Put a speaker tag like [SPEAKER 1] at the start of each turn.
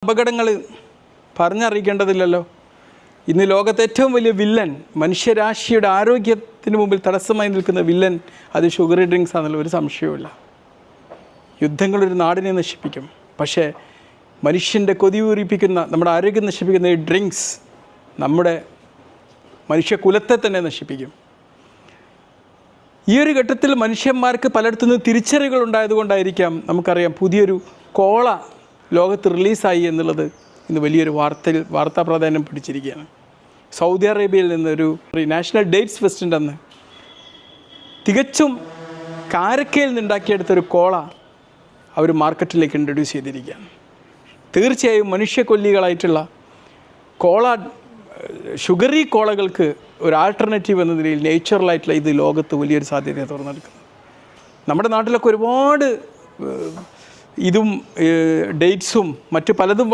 [SPEAKER 1] അപകടങ്ങൾ പറഞ്ഞറിയിക്കേണ്ടതില്ലല്ലോ. ഇന്ന് ലോകത്തെ ഏറ്റവും വലിയ വില്ലൻ, മനുഷ്യരാശിയുടെ ആരോഗ്യത്തിന് മുമ്പിൽ തടസ്സമായി നിൽക്കുന്ന വില്ലൻ, അത് ഷുഗറി ഡ്രിങ്ക്സ് ആണല്ലോ, ഒരു സംശയവുമില്ല. യുദ്ധങ്ങളൊരു നാടിനെ നശിപ്പിക്കും. പക്ഷേ മനുഷ്യൻ്റെ കൊതി ഊറിപ്പിക്കുന്ന, നമ്മുടെ ആരോഗ്യം നശിപ്പിക്കുന്ന ഈ ഡ്രിങ്ക്സ് നമ്മുടെ മനുഷ്യകുലത്തെ തന്നെ നശിപ്പിക്കും. ഈ ഒരു ഘട്ടത്തിൽ മനുഷ്യന്മാർക്ക് പലയിടത്തുനിന്ന് തിരിച്ചറിവുകൾ ഉണ്ടായതുകൊണ്ടായിരിക്കാം നമുക്കറിയാം പുതിയൊരു കോള ലോകത്ത് റിലീസായി എന്നുള്ളത് ഇന്ന് വലിയൊരു വാർത്താ പ്രാധാന്യം പിടിച്ചിരിക്കുകയാണ്. സൗദി അറേബ്യയിൽ നിന്നൊരു നാഷണൽ ഡേറ്റ്സ് ഫെസ്റ്റിൻ്റെ അന്ന് തികച്ചും കാരക്കയിൽ നിന്നുണ്ടാക്കിയെടുത്തൊരു കോള അവർ മാർക്കറ്റിലേക്ക് ഇൻട്രൊഡ്യൂസ് ചെയ്തിരിക്കുകയാണ്. തീർച്ചയായും മനുഷ്യക്കൊല്ലികളായിട്ടുള്ള കോള, ഷുഗറി കോളകൾക്ക് ഒരു ആൾട്ടർനേറ്റീവ് എന്ന നിലയിൽ നേച്ചുറലായിട്ടുള്ള ഇത് ലോകത്ത് വലിയൊരു സാധ്യത തുറന്നെടുക്കുന്നത്. നമ്മുടെ നാട്ടിലൊക്കെ ഒരുപാട് ഇതും ഡേറ്റ്സും മറ്റു പലതും